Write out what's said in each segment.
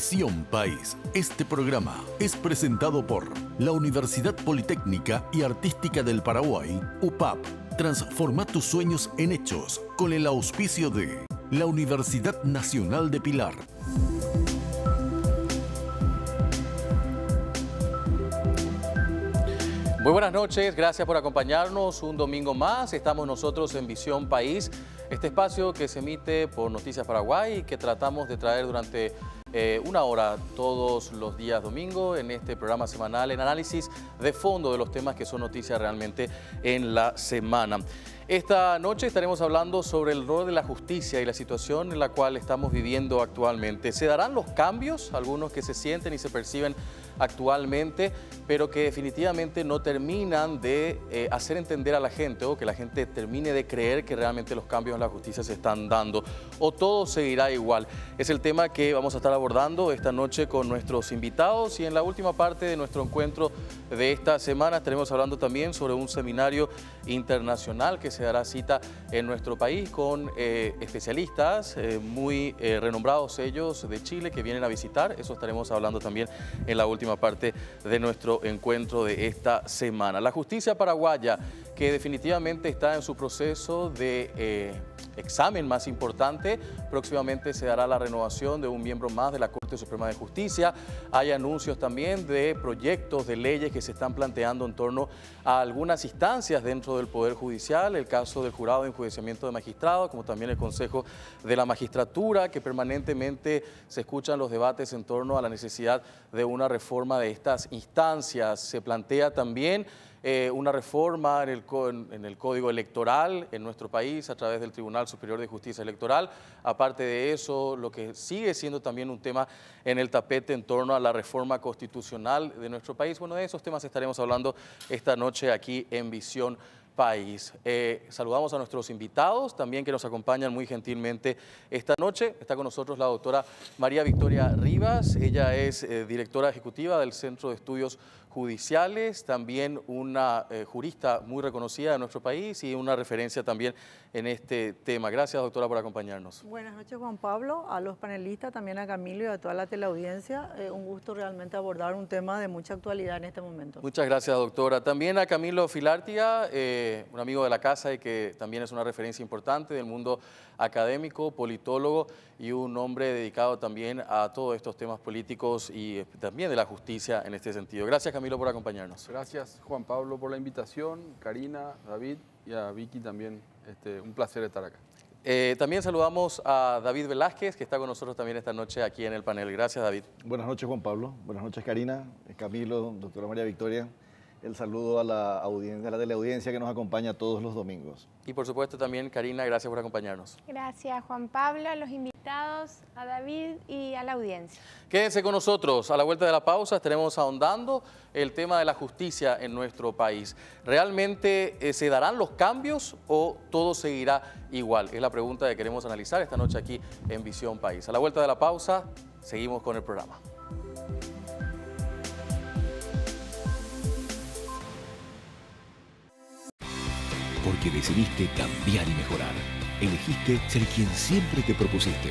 Visión País. Este programa es presentado por la Universidad Politécnica y Artística del Paraguay, UPAP. Transforma tus sueños en hechos con el auspicio de la Universidad Nacional de Pilar. Muy buenas noches, gracias por acompañarnos un domingo más. Estamos nosotros en Visión País, este espacio que se emite por Noticias Paraguay y que tratamos de traer durante una hora todos los días domingo en este programa semanal en análisis de fondo de los temas que son noticias realmente en la semana. Esta noche estaremos hablando sobre el rol de la justicia y la situación en la cual estamos viviendo actualmente. ¿Se darán los cambios, algunos que se sienten y se perciben actualmente, pero que definitivamente no terminan de hacer entender a la gente o que la gente termine de creer que realmente los cambios en la justicia se están dando, o todo seguirá igual? Es el tema que vamos a estar abordando esta noche con nuestros invitados, y en la última parte de nuestro encuentro de esta semana estaremos hablando también sobre un seminario internacional que se dará cita en nuestro país con especialistas muy renombrados ellos de Chile que vienen a visitar. Eso estaremos hablando también en la última parte de nuestro encuentro de esta semana. La justicia paraguaya, que definitivamente está en su proceso de examen más importante. Próximamente se dará la renovación de un miembro más de la Corte Suprema de Justicia. Hay anuncios también de proyectos de leyes que se están planteando en torno a algunas instancias dentro del Poder Judicial, el caso del Jurado de Enjuiciamiento de Magistrados, como también el Consejo de la Magistratura, que permanentemente se escuchan los debates en torno a la necesidad de una reforma de estas instancias. Se plantea también una reforma en el Código Electoral en nuestro país a través del Tribunal Superior de Justicia Electoral. Aparte de eso, lo que sigue siendo también un tema en el tapete en torno a la reforma constitucional de nuestro país. Bueno, de esos temas estaremos hablando esta noche aquí en Visión País. Saludamos a nuestros invitados también que nos acompañan muy gentilmente esta noche. Está con nosotros la doctora María Victoria Rivas. Ella es directora ejecutiva del Centro de Estudios Judiciales, también una jurista muy reconocida de nuestro país y una referencia también en este tema. Gracias, doctora, por acompañarnos. Buenas noches, Juan Pablo, a los panelistas, también a Camilo y a toda la teleaudiencia. Un gusto realmente abordar un tema de mucha actualidad en este momento. Muchas gracias, doctora. También a Camilo Filártiga, un amigo de la casa y que también es una referencia importante del mundo académico, politólogo y un hombre dedicado también a todos estos temas políticos y también de la justicia en este sentido. Gracias, Camilo, por acompañarnos. Gracias, Juan Pablo, por la invitación, Karina, David y a Vicky también. Un placer estar acá. También saludamos a David Velázquez, que está con nosotros también esta noche aquí en el panel. Gracias, David. Buenas noches, Juan Pablo. Buenas noches, Karina, Camilo, doctora María Victoria. El saludo a la audiencia, a la teleaudiencia que nos acompaña todos los domingos. Y por supuesto también, Karina, gracias por acompañarnos. Gracias, Juan Pablo, a los invitados, a David y a la audiencia. Quédense con nosotros. A la vuelta de la pausa estaremos ahondando el tema de la justicia en nuestro país. ¿Realmente se darán los cambios o todo seguirá igual? Es la pregunta que queremos analizar esta noche aquí en Visión País. A la vuelta de la pausa, seguimos con el programa. Porque decidiste cambiar y mejorar. Elegiste ser quien siempre te propusiste.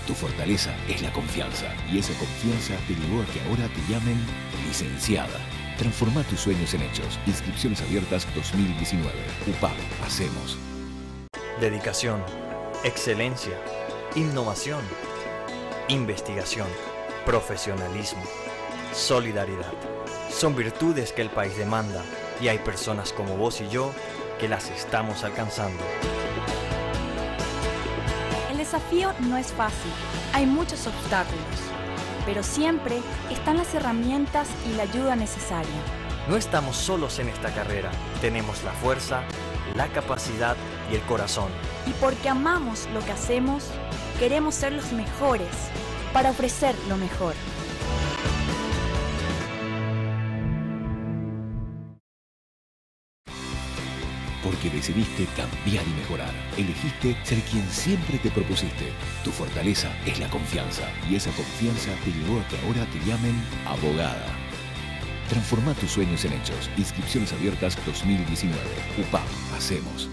Tu fortaleza es la confianza. Y esa confianza te llevó a que ahora te llamen licenciada. Transforma tus sueños en hechos. Inscripciones abiertas 2019. UPAP. Hacemos. Dedicación. Excelencia. Innovación. Investigación. Profesionalismo. Solidaridad. Son virtudes que el país demanda. Y hay personas como vos y yo que las estamos alcanzando. El desafío no es fácil, hay muchos obstáculos, pero siempre están las herramientas y la ayuda necesaria. No estamos solos en esta carrera, tenemos la fuerza, la capacidad y el corazón. Y porque amamos lo que hacemos, queremos ser los mejores para ofrecer lo mejor. Porque decidiste cambiar y mejorar. Elegiste ser quien siempre te propusiste. Tu fortaleza es la confianza. Y esa confianza te llevó a que ahora te llamen abogada. Transforma tus sueños en hechos. Inscripciones abiertas 2019. UPAP. Hacemos.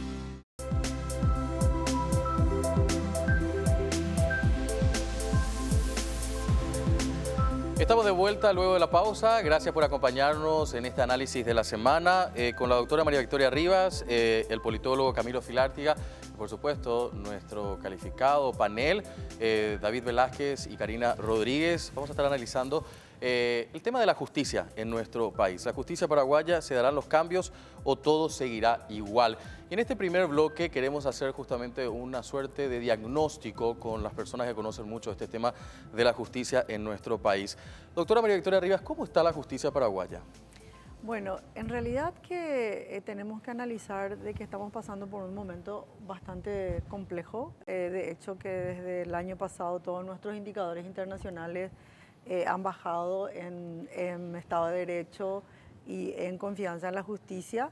Estamos de vuelta luego de la pausa. Gracias por acompañarnos en este análisis de la semana con la doctora María Victoria Rivas, el politólogo Camilo Filártiga y por supuesto nuestro calificado panel, David Velázquez y Karina Rodríguez. Vamos a estar analizando el tema de la justicia en nuestro país. ¿La justicia paraguaya se darán los cambios o todo seguirá igual? Y en este primer bloque queremos hacer justamente una suerte de diagnóstico con las personas que conocen mucho este tema de la justicia en nuestro país. Doctora María Victoria Rivas, ¿cómo está la justicia paraguaya? Bueno, en realidad que tenemos que analizar de que estamos pasando por un momento bastante complejo. De hecho, que desde el año pasado todos nuestros indicadores internacionales han bajado en Estado de Derecho y en confianza en la justicia.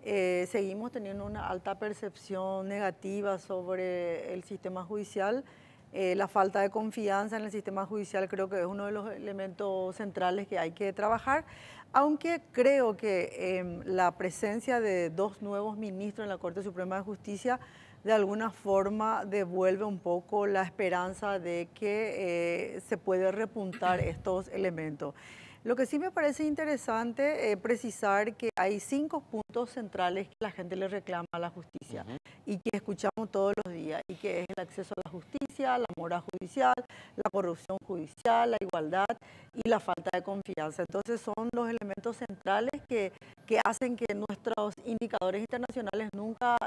Seguimos teniendo una alta percepción negativa sobre el sistema judicial. La falta de confianza en el sistema judicial creo que es uno de los elementos centrales que hay que trabajar, aunque creo que la presencia de dos nuevos ministros en la Corte Suprema de Justicia de alguna forma devuelve un poco la esperanza de que se puede repuntar estos elementos. Lo que sí me parece interesante precisar que hay 5 puntos centrales que la gente le reclama a la justicia y que escuchamos todos los días, y que es el acceso a la justicia, la mora judicial, la corrupción judicial, la igualdad y la falta de confianza. Entonces son los elementos centrales que hacen que nuestros indicadores internacionales nunca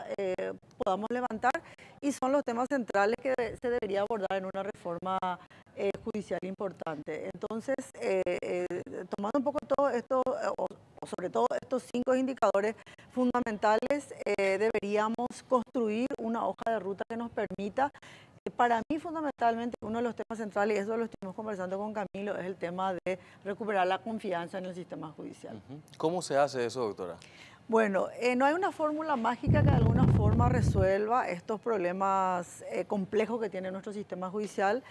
podamos levantar, y son los temas centrales que se debería abordar en una reforma judicial importante. Entonces, tomando un poco todo esto, o sobre todo estos 5 indicadores fundamentales, deberíamos construir una hoja de ruta que nos permita, para mí fundamentalmente uno de los temas centrales, y eso lo estuvimos conversando con Camilo, es el tema de recuperar la confianza en el sistema judicial. ¿Cómo se hace eso, doctora? Bueno, no hay una fórmula mágica que de alguna forma resuelva estos problemas complejos que tiene nuestro sistema judicial.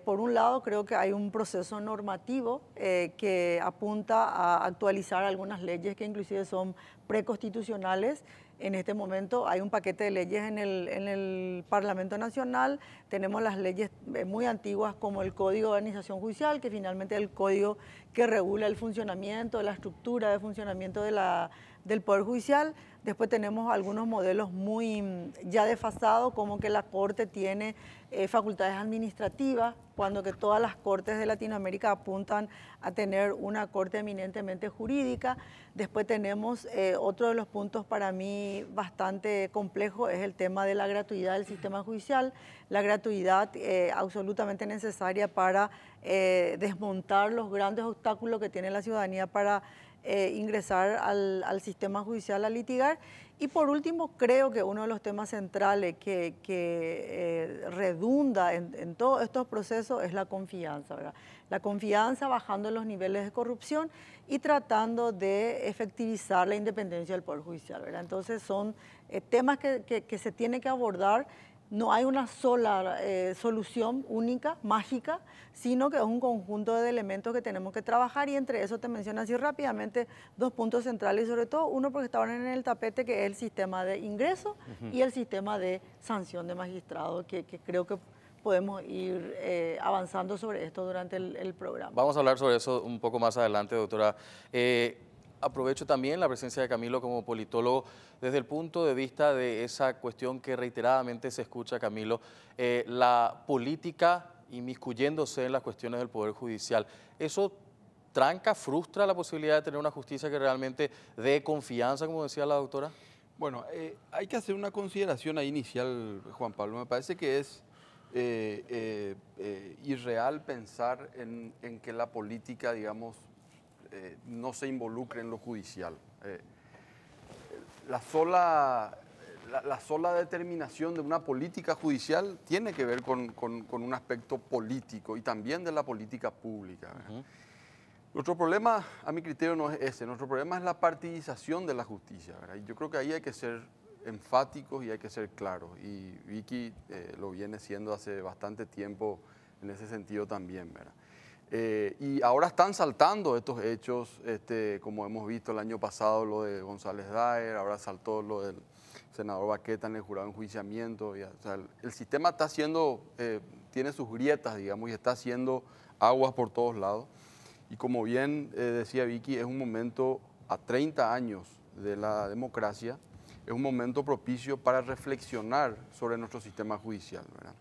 Por un lado, creo que hay un proceso normativo que apunta a actualizar algunas leyes que inclusive son preconstitucionales. En este momento hay un paquete de leyes en el Parlamento Nacional. Tenemos las leyes muy antiguas como el Código de Organización Judicial, que finalmente es el código que regula el funcionamiento, la estructura de funcionamiento del Poder Judicial. Después tenemos algunos modelos muy ya desfasados, como que la Corte tiene facultades administrativas, cuando que todas las cortes de Latinoamérica apuntan a tener una corte eminentemente jurídica. Después tenemos otro de los puntos para mí bastante complejo, es el tema de la gratuidad del sistema judicial, la gratuidad absolutamente necesaria para desmontar los grandes obstáculos que tiene la ciudadanía para ingresar al sistema judicial a litigar. Y por último, creo que uno de los temas centrales que redunda en todos estos procesos es la confianza, ¿verdad? La confianza, bajando los niveles de corrupción y tratando de efectivizar la independencia del Poder Judicial, ¿verdad? Entonces son temas que se tienen que abordar. No hay una sola solución única, mágica, sino que es un conjunto de elementos que tenemos que trabajar, y entre eso te menciono así rápidamente 2 puntos centrales, y sobre todo uno porque estaban en el tapete, que es el sistema de ingreso y el sistema de sanción de magistrados, que creo que podemos ir avanzando sobre esto durante el programa. Vamos a hablar sobre eso un poco más adelante, doctora. Aprovecho también la presencia de Camilo como politólogo desde el punto de vista de esa cuestión que reiteradamente se escucha, Camilo, la política inmiscuyéndose en las cuestiones del Poder Judicial. ¿Eso tranca, frustra la posibilidad de tener una justicia que realmente dé confianza, como decía la doctora? Bueno, hay que hacer una consideración ahí inicial, Juan Pablo. Me parece que es irreal pensar en que la política, digamos, no se involucre en lo judicial. La sola determinación de una política judicial tiene que ver con un aspecto político y también de la política pública. Nuestro problema, a mi criterio, no es ese. Nuestro problema es la partidización de la justicia, ¿verdad? Y yo creo que ahí hay que ser enfáticos y hay que ser claros. Y Vicky lo viene siendo hace bastante tiempo en ese sentido también, ¿verdad? Y ahora están saltando estos hechos, como hemos visto el año pasado lo de González Daer, ahora saltó lo del senador Baqueta en el jurado de enjuiciamiento. O sea, el sistema está haciendo, tiene sus grietas, digamos, y está haciendo aguas por todos lados. Y como bien decía Vicky, es un momento a 30 años de la democracia, es un momento propicio para reflexionar sobre nuestro sistema judicial, ¿verdad?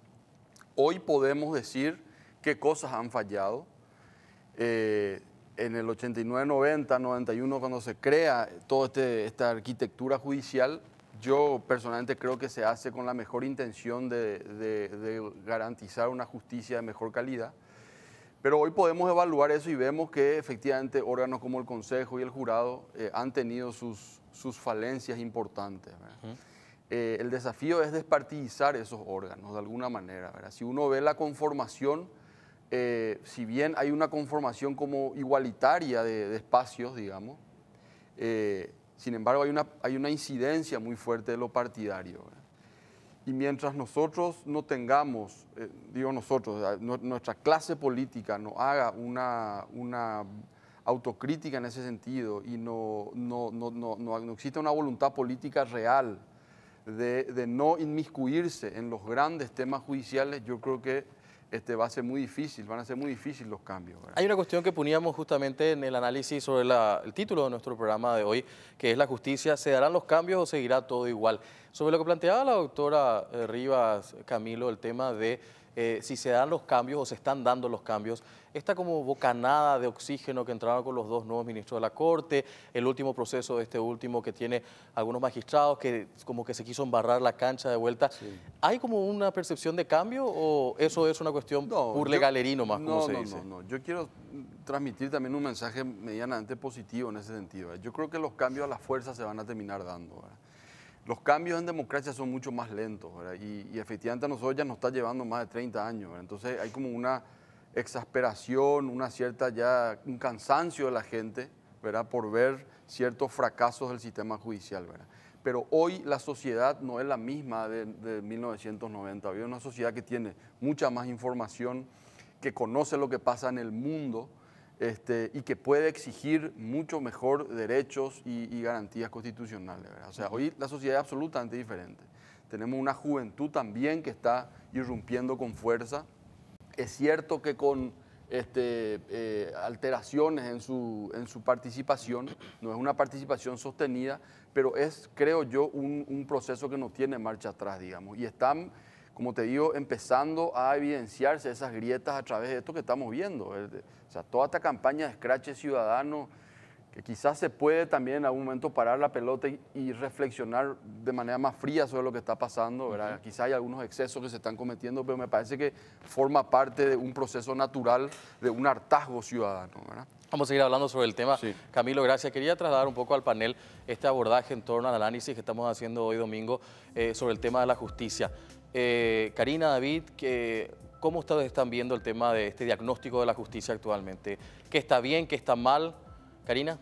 Hoy podemos decir qué cosas han fallado. En el 89, 90, 91, cuando se crea toda esta arquitectura judicial, yo personalmente creo que se hace con la mejor intención de garantizar una justicia de mejor calidad. Pero hoy podemos evaluar eso y vemos que efectivamente órganos como el Consejo y el Jurado han tenido sus falencias importantes, ¿verdad? El desafío es despartidizar esos órganos de alguna manera, ¿verdad? Si uno ve la conformación, si bien hay una conformación como igualitaria de espacios, digamos, sin embargo hay una incidencia muy fuerte de lo partidario, ¿verdad? Y mientras nosotros no tengamos, digo nosotros, nuestra clase política no haga una autocrítica en ese sentido y no existe una voluntad política real de no inmiscuirse en los grandes temas judiciales, yo creo que va a ser muy difícil, van a ser muy difíciles los cambios, ¿verdad? Hay una cuestión que poníamos justamente en el análisis sobre el título de nuestro programa de hoy, que es la justicia. ¿Se darán los cambios o seguirá todo igual? Sobre lo que planteaba la doctora Rivas, Camilo, el tema de si se dan los cambios o se están dando los cambios, esta como bocanada de oxígeno que entraron con los dos nuevos ministros de la Corte, el último proceso de este último que tiene algunos magistrados que como que se quiso embarrar la cancha de vuelta. Sí. ¿Hay como una percepción de cambio o eso es una cuestión por legalería nomás, como se dice? No. Yo quiero transmitir también un mensaje medianamente positivo en ese sentido, ¿verdad? Yo creo que los cambios a la fuerza se van a terminar dando, ¿verdad? Los cambios en democracia son mucho más lentos, ¿verdad? Y efectivamente a nosotros ya nos está llevando más de 30 años, ¿verdad? Entonces hay como una exasperación, un cansancio de la gente, ¿verdad? Por ver ciertos fracasos del sistema judicial, ¿verdad? Pero hoy la sociedad no es la misma de 1990, hoy es una sociedad que tiene mucha más información, que conoce lo que pasa en el mundo, y que puede exigir mucho mejor derechos y garantías constitucionales, ¿verdad? O sea, hoy la sociedad es absolutamente diferente. Tenemos una juventud también que está irrumpiendo con fuerza. Es cierto que con alteraciones en su participación, no es una participación sostenida, pero es, creo yo, un proceso que no tiene marcha atrás, digamos, y están, como te digo, empezando a evidenciarse esas grietas a través de esto que estamos viendo. O sea, toda esta campaña de escrache ciudadano, que quizás se puede también en algún momento parar la pelota y reflexionar de manera más fría sobre lo que está pasando, ¿verdad? Quizás hay algunos excesos que se están cometiendo, pero me parece que forma parte de un proceso natural de un hartazgo ciudadano, ¿verdad? Vamos a seguir hablando sobre el tema. Sí. Camilo, gracias. Quería trasladar un poco al panel este abordaje en torno al análisis que estamos haciendo hoy domingo sobre el tema de la justicia. Karina, David, ¿cómo ustedes están viendo el tema de este diagnóstico de la justicia actualmente? ¿Qué está bien, qué está mal? Karina.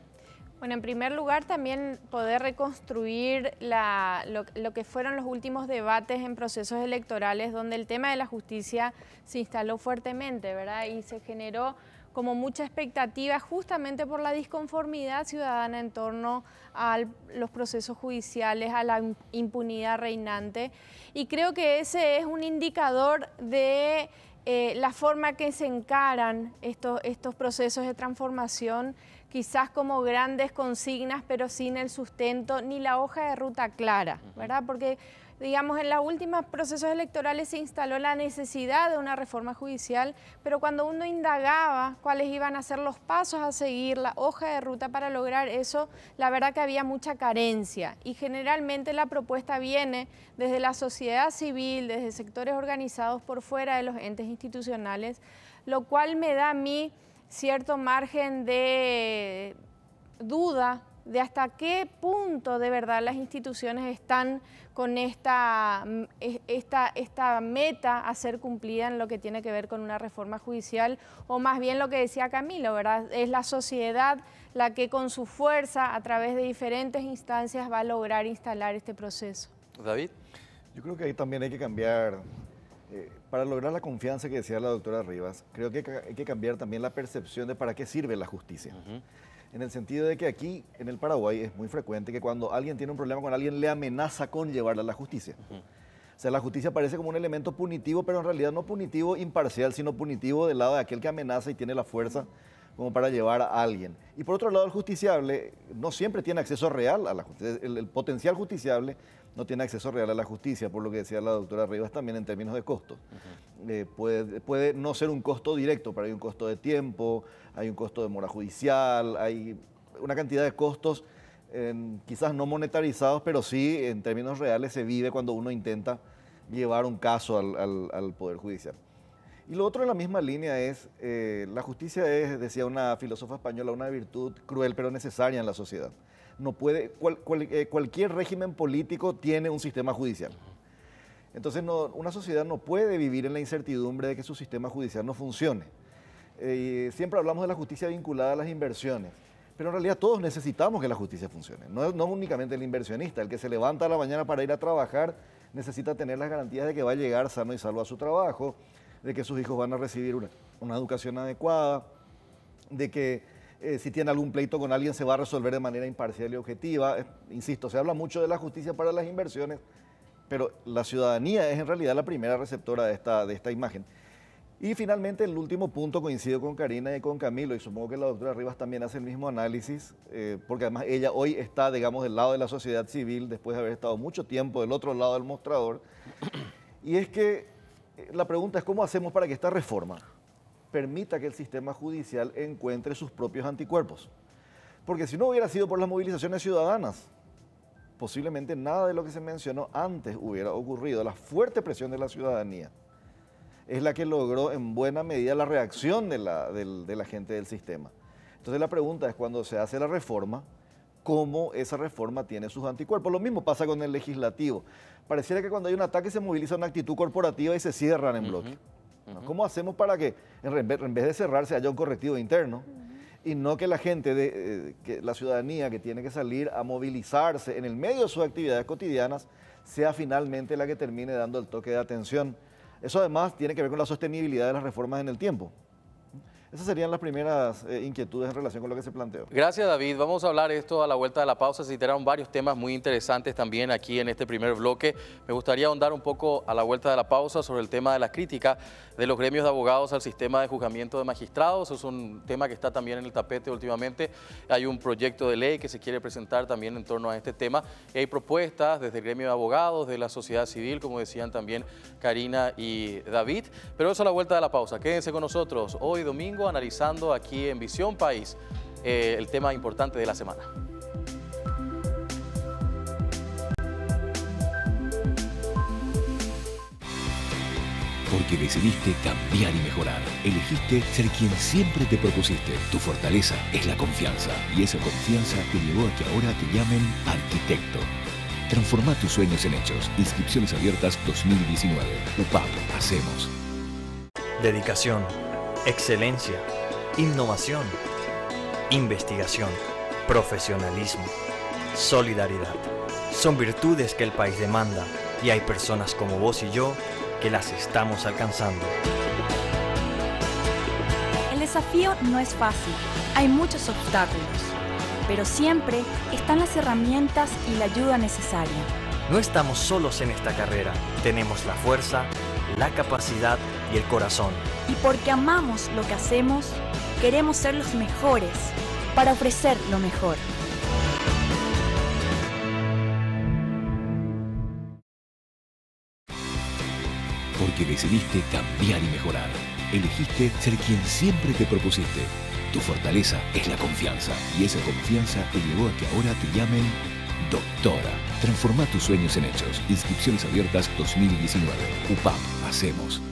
Bueno, en primer lugar también poder reconstruir lo que fueron los últimos debates en procesos electorales donde el tema de la justicia se instaló fuertemente, ¿verdad? Y se generó como mucha expectativa justamente por la disconformidad ciudadana en torno a los procesos judiciales, a la impunidad reinante. Y creo que ese es un indicador de la forma que se encaran estos procesos de transformación, quizás como grandes consignas, pero sin el sustento ni la hoja de ruta clara, ¿verdad? Porque, digamos, en los últimos procesos electorales se instaló la necesidad de una reforma judicial, pero cuando uno indagaba cuáles iban a ser los pasos a seguir, la hoja de ruta para lograr eso, la verdad que había mucha carencia. Y generalmente la propuesta viene desde la sociedad civil, desde sectores organizados por fuera de los entes institucionales, lo cual me da a mí cierto margen de duda de hasta qué punto de verdad las instituciones están con esta meta a ser cumplida en lo que tiene que ver con una reforma judicial, o más bien lo que decía Camilo, ¿verdad? Es la sociedad la que con su fuerza, a través de diferentes instancias, va a lograr instalar este proceso. David. Yo creo que ahí también hay que cambiar, para lograr la confianza que decía la doctora Rivas, creo que hay que cambiar también la percepción de para qué sirve la justicia. En el sentido de que aquí, en el Paraguay, es muy frecuente que cuando alguien tiene un problema con alguien, le amenaza con llevarla a la justicia. O sea, la justicia parece como un elemento punitivo, pero en realidad no punitivo imparcial, sino punitivo del lado de aquel que amenaza y tiene la fuerza como para llevar a alguien. Y por otro lado, el justiciable no siempre tiene acceso real a la justicia. El potencial justiciable no tiene acceso real a la justicia, por lo que decía la doctora Rivas también en términos de costos. Puede no ser un costo directo, pero hay un costo de tiempo, hay un costo de mora judicial, hay una cantidad de costos quizás no monetarizados, pero sí en términos reales se vive cuando uno intenta llevar un caso al Poder Judicial. Y lo otro en la misma línea es, la justicia es, decía una filósofa española, una virtud cruel pero necesaria en la sociedad. No puede, cualquier régimen político tiene un sistema judicial. Entonces una sociedad no puede vivir en la incertidumbre de que su sistema judicial no funcione. Siempre hablamos de la justicia vinculada a las inversiones, pero en realidad todos necesitamos que la justicia funcione. No únicamente el inversionista, el que se levanta a la mañana para ir a trabajar necesita tener las garantías de que va a llegar sano y salvo a su trabajo, de que sus hijos van a recibir una educación adecuada, de que si tiene algún pleito con alguien se va a resolver de manera imparcial y objetiva. Insisto, se habla mucho de la justicia para las inversiones, pero la ciudadanía es en realidad la primera receptora de esta imagen. Y finalmente el último punto, coincido con Karina y con Camilo, y supongo que la doctora Rivas también hace el mismo análisis, porque además ella hoy está, digamos, del lado de la sociedad civil, después de haber estado mucho tiempo del otro lado del mostrador, y es que la pregunta es cómo hacemos para que esta reforma permita que el sistema judicial encuentre sus propios anticuerpos. Porque si no hubiera sido por las movilizaciones ciudadanas, posiblemente nada de lo que se mencionó antes hubiera ocurrido. La fuerte presión de la ciudadanía es la que logró en buena medida la reacción de la gente del sistema. Entonces la pregunta es, cuando se hace la reforma, ¿cómo esa reforma tiene sus anticuerpos? Lo mismo pasa con el legislativo. Pareciera que cuando hay un ataque se moviliza una actitud corporativa y se cierran en bloque. ¿Cómo hacemos para que en vez de cerrarse haya un correctivo interno y no que la gente, que la ciudadanía que tiene que salir a movilizarse en el medio de sus actividades cotidianas sea finalmente la que termine dando el toque de atención? Eso además tiene que ver con la sostenibilidad de las reformas en el tiempo. Esas serían las primeras inquietudes en relación con lo que se planteó. Gracias, David. Vamos a hablar esto a la vuelta de la pausa. Se citaron varios temas muy interesantes también aquí en este primer bloque. Me gustaría ahondar un poco a la vuelta de la pausa sobre el tema de la crítica de los gremios de abogados al sistema de juzgamiento de magistrados. Es un tema que está también en el tapete últimamente. Hay un proyecto de ley que se quiere presentar también en torno a este tema. Y hay propuestas desde el gremio de abogados, de la sociedad civil, como decían también Karina y David. Pero eso a la vuelta de la pausa. Quédense con nosotros hoy domingo, analizando aquí en Visión País el tema importante de la semana. Porque decidiste cambiar y mejorar. Elegiste ser quien siempre te propusiste. Tu fortaleza es la confianza. Y esa confianza te llevó a que ahora te llamen arquitecto. Transforma tus sueños en hechos. Inscripciones abiertas 2019. UPAP. Hacemos. Dedicación, excelencia, innovación, investigación, profesionalismo, solidaridad. Son virtudes que el país demanda y hay personas como vos y yo que las estamos alcanzando. El desafío no es fácil, hay muchos obstáculos, pero siempre están las herramientas y la ayuda necesaria. No estamos solos en esta carrera, tenemos la fuerza, la capacidad y el corazón. Y porque amamos lo que hacemos, queremos ser los mejores para ofrecer lo mejor. Porque decidiste cambiar y mejorar. Elegiste ser quien siempre te propusiste. Tu fortaleza es la confianza. Y esa confianza te llevó a que ahora te llamen doctora. Transforma tus sueños en hechos. Inscripciones abiertas 2019. UPAP. Hacemos.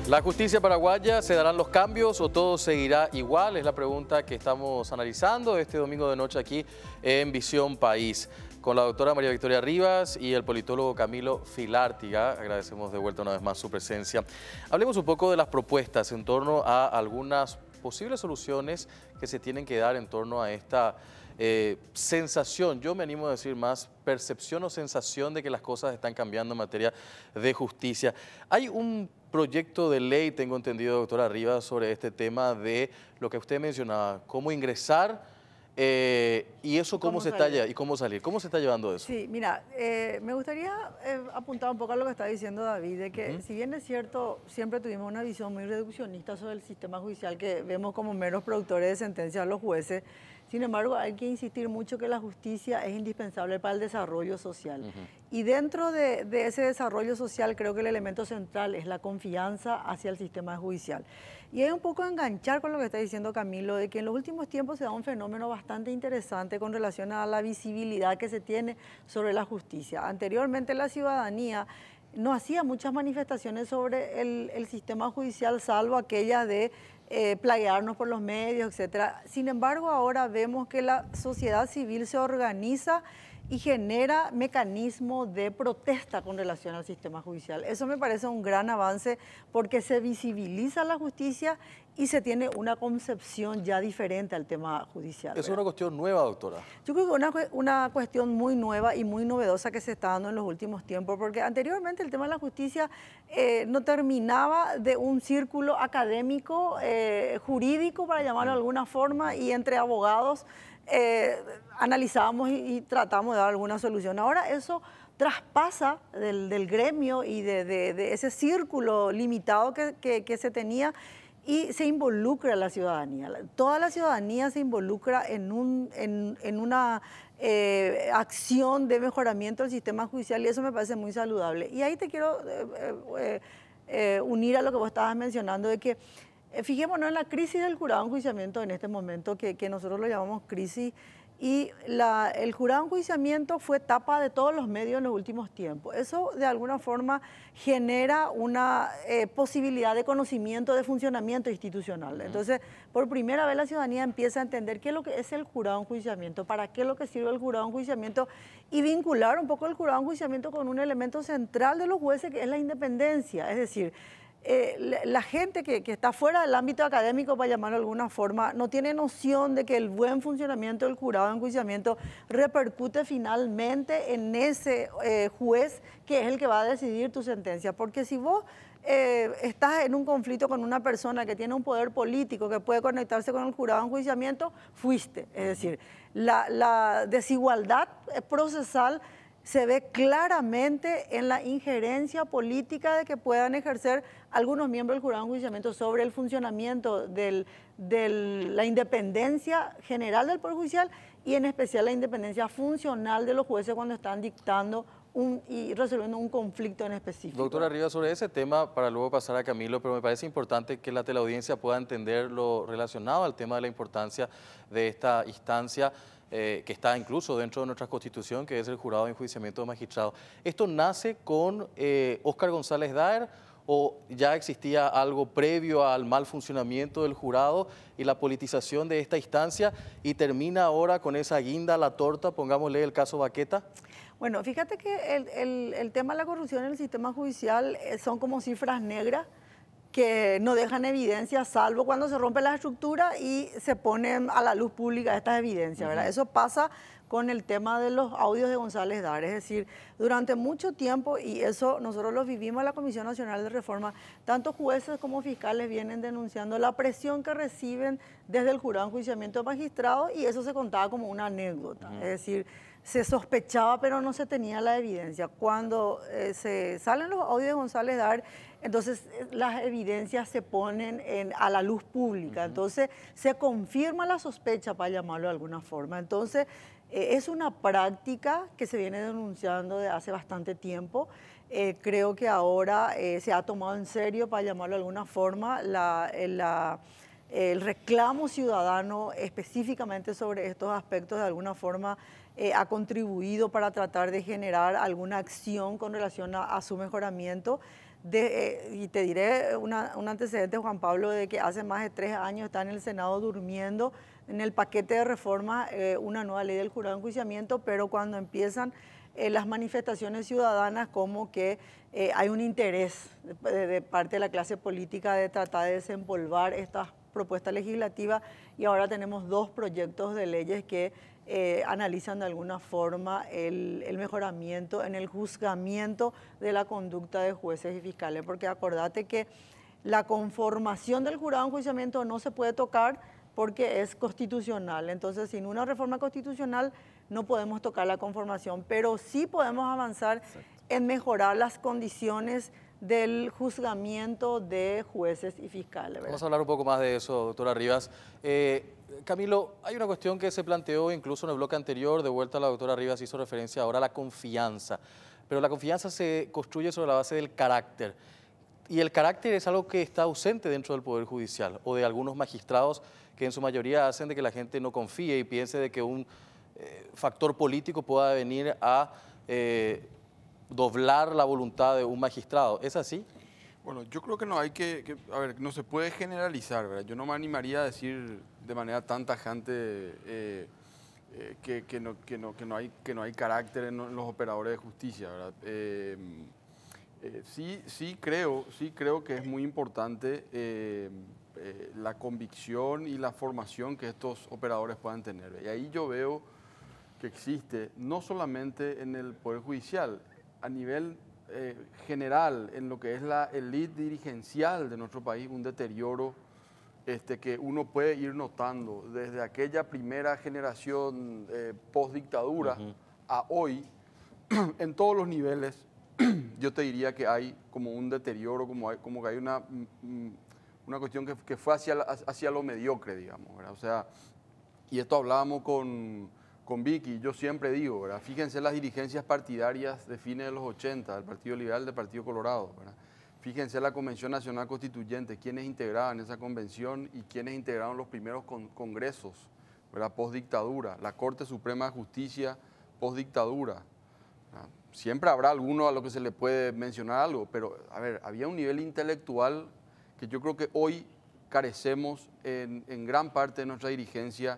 ¿La justicia paraguaya se darán los cambios o todo seguirá igual? Es la pregunta que estamos analizando este domingo de noche aquí en Visión País, con la doctora María Victoria Rivas y el politólogo Camilo Filártiga. Agradecemos de vuelta una vez más su presencia. Hablemos un poco de las propuestas en torno a algunas posibles soluciones que se tienen que dar en torno a esta sensación, yo me animo a decir más, percepción o sensación de que las cosas están cambiando en materia de justicia. Hay un proyecto de ley, tengo entendido, doctora Rivas, sobre este tema de lo que usted mencionaba, cómo ingresar ¿Y eso cómo se está llevando? ¿Y cómo salir? ¿Cómo se está llevando eso? Sí, mira, me gustaría apuntar un poco a lo que está diciendo David, de que si bien es cierto, siempre tuvimos una visión muy reduccionista sobre el sistema judicial, que vemos como meros productores de sentencias a los jueces. Sin embargo, hay que insistir mucho que la justicia es indispensable para el desarrollo social. Y dentro de ese desarrollo social, creo que el elemento central es la confianza hacia el sistema judicial. Y hay un poco a enganchar con lo que está diciendo Camilo, de que en los últimos tiempos se da un fenómeno bastante interesante con relación a la visibilidad que se tiene sobre la justicia. Anteriormente la ciudadanía no hacía muchas manifestaciones sobre el sistema judicial, salvo aquellas de plaguearnos por los medios, etcétera. Sin embargo, ahora vemos que la sociedad civil se organiza y genera mecanismos de protesta con relación al sistema judicial. Eso me parece un gran avance porque se visibiliza la justicia y se tiene una concepción ya diferente al tema judicial. ¿Es una cuestión nueva, doctora? Yo creo que es una cuestión muy nueva y muy novedosa que se está dando en los últimos tiempos, porque anteriormente el tema de la justicia no terminaba de un círculo académico, jurídico, para llamarlo de alguna forma, y entre abogados analizábamos y tratamos de dar alguna solución. Ahora eso traspasa del gremio y de ese círculo limitado que se tenía, y se involucra a la ciudadanía. Toda la ciudadanía se involucra en una acción de mejoramiento del sistema judicial, y eso me parece muy saludable. Y ahí te quiero unir a lo que vos estabas mencionando, de que fijémonos en la crisis del jurado de enjuiciamiento en este momento, que nosotros lo llamamos crisis, y el jurado de enjuiciamiento fue tapa de todos los medios en los últimos tiempos. Eso de alguna forma genera una posibilidad de conocimiento de funcionamiento institucional. Entonces, por primera vez la ciudadanía empieza a entender qué es lo que es el jurado de enjuiciamiento, para qué es lo que sirve el jurado de enjuiciamiento, y vincular un poco el jurado de enjuiciamiento con un elemento central de los jueces, que es la independencia. Es decir, la gente que está fuera del ámbito académico, para llamarlo de alguna forma, no tiene noción de que el buen funcionamiento del jurado de enjuiciamiento repercute finalmente en ese juez que es el que va a decidir tu sentencia. Porque si vos estás en un conflicto con una persona que tiene un poder político que puede conectarse con el jurado de enjuiciamiento, fuiste. Es decir, la desigualdad procesal se ve claramente en la injerencia política de que puedan ejercer algunos miembros del jurado de enjuiciamiento sobre el funcionamiento de la independencia general del Poder Judicial, y en especial la independencia funcional de los jueces cuando están dictando y resolviendo un conflicto en específico. Doctora Rivas, sobre ese tema, para luego pasar a Camilo, pero me parece importante que la teleaudiencia pueda entender lo relacionado al tema de la importancia de esta instancia, que está incluso dentro de nuestra Constitución, que es el Jurado de Enjuiciamiento de Magistrados. ¿Esto nace con Óscar González Daer o ya existía algo previo al mal funcionamiento del jurado y la politización de esta instancia, y termina ahora con esa guinda a la torta, pongámosle el caso Baqueta? Bueno, fíjate que el tema de la corrupción en el sistema judicial son como cifras negras que no dejan evidencia, salvo cuando se rompe la estructura y se ponen a la luz pública estas evidencias, ¿verdad? Eso pasa con el tema de los audios de González Daer. Es decir, durante mucho tiempo, y eso nosotros lo vivimos en la Comisión Nacional de Reforma, tanto jueces como fiscales vienen denunciando la presión que reciben desde el jurado de enjuiciamiento de magistrados, y eso se contaba como una anécdota. Es decir, se sospechaba, pero no se tenía la evidencia. Cuando se salen los audios de González Daer, entonces las evidencias se ponen a la luz pública. Entonces se confirma la sospecha, para llamarlo de alguna forma. Entonces es una práctica que se viene denunciando desde hace bastante tiempo. Creo que ahora se ha tomado en serio, para llamarlo de alguna forma, el reclamo ciudadano específicamente sobre estos aspectos. De alguna forma ha contribuido para tratar de generar alguna acción con relación a su mejoramiento. Y te diré un antecedente, Juan Pablo, de que hace más de 3 años está en el Senado durmiendo en el paquete de reformas una nueva ley del jurado de enjuiciamiento, pero cuando empiezan las manifestaciones ciudadanas, como que hay un interés de parte de la clase política de tratar de desempolvar estas propuestas legislativas, y ahora tenemos 2 proyectos de leyes que analizan de alguna forma el mejoramiento en el juzgamiento de la conducta de jueces y fiscales, porque acordate que la conformación del jurado de enjuiciamiento no se puede tocar, porque es constitucional. Entonces, sin una reforma constitucional no podemos tocar la conformación, pero sí podemos avanzar en mejorar las condiciones del juzgamiento de jueces y fiscales, ¿verdad? Vamos a hablar un poco más de eso, doctora Rivas. Camilo, hay una cuestión que se planteó incluso en el bloque anterior, de vuelta la doctora Rivas hizo referencia ahora a la confianza, pero la confianza se construye sobre la base del carácter. Y el carácter es algo que está ausente dentro del Poder Judicial o de algunos magistrados que en su mayoría hacen de que la gente no confíe y piense de que un factor político pueda venir a doblar la voluntad de un magistrado. ¿Es así? Bueno, yo creo que no hay a ver, no se puede generalizar, ¿verdad? Yo no me animaría a decir de manera tan tajante que no hay carácter en los operadores de justicia, ¿verdad? Sí creo que es muy importante la convicción y la formación que estos operadores puedan tener. Y ahí yo veo que existe, no solamente en el Poder Judicial, a nivel general, en lo que es la élite dirigencial de nuestro país, un deterioro que uno puede ir notando desde aquella primera generación post-dictadura a hoy, en todos los niveles. Yo te diría que hay como un deterioro, como que hay una cuestión que fue hacia lo mediocre, digamos, ¿verdad? O sea, y esto hablábamos con Vicky, yo siempre digo, ¿verdad? Fíjense las dirigencias partidarias de fines de los 80, del Partido Liberal, del Partido Colorado, ¿verdad? Fíjense la Convención Nacional Constituyente, quiénes integraban esa convención y quiénes integraron los primeros congresos, ¿verdad? Post-dictadura, la Corte Suprema de Justicia post-dictadura. Siempre habrá alguno a lo que se le puede mencionar algo, pero a ver, había un nivel intelectual que yo creo que hoy carecemos en gran parte de nuestra dirigencia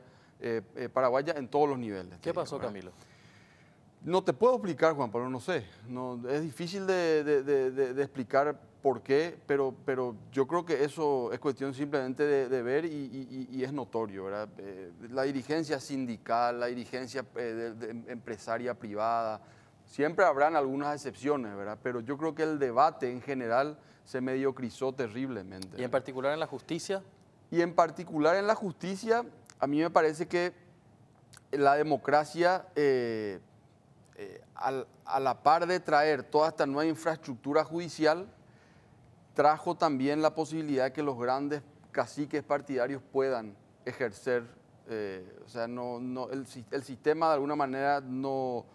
paraguaya en todos los niveles. ¿Qué pasó, Camilo? No te puedo explicar, Juan Pablo, no sé. No, es difícil de explicar por qué, pero yo creo que eso es cuestión simplemente de ver y es notorio, ¿verdad? La dirigencia sindical, la dirigencia empresaria privada, siempre habrán algunas excepciones, ¿verdad? Pero yo creo que el debate en general se mediocrizó terriblemente, ¿verdad? ¿Y en particular en la justicia? Y en particular en la justicia, a mí me parece que la democracia, a la par de traer toda esta nueva infraestructura judicial, trajo también la posibilidad de que los grandes caciques partidarios puedan ejercer, o sea, el sistema de alguna manera no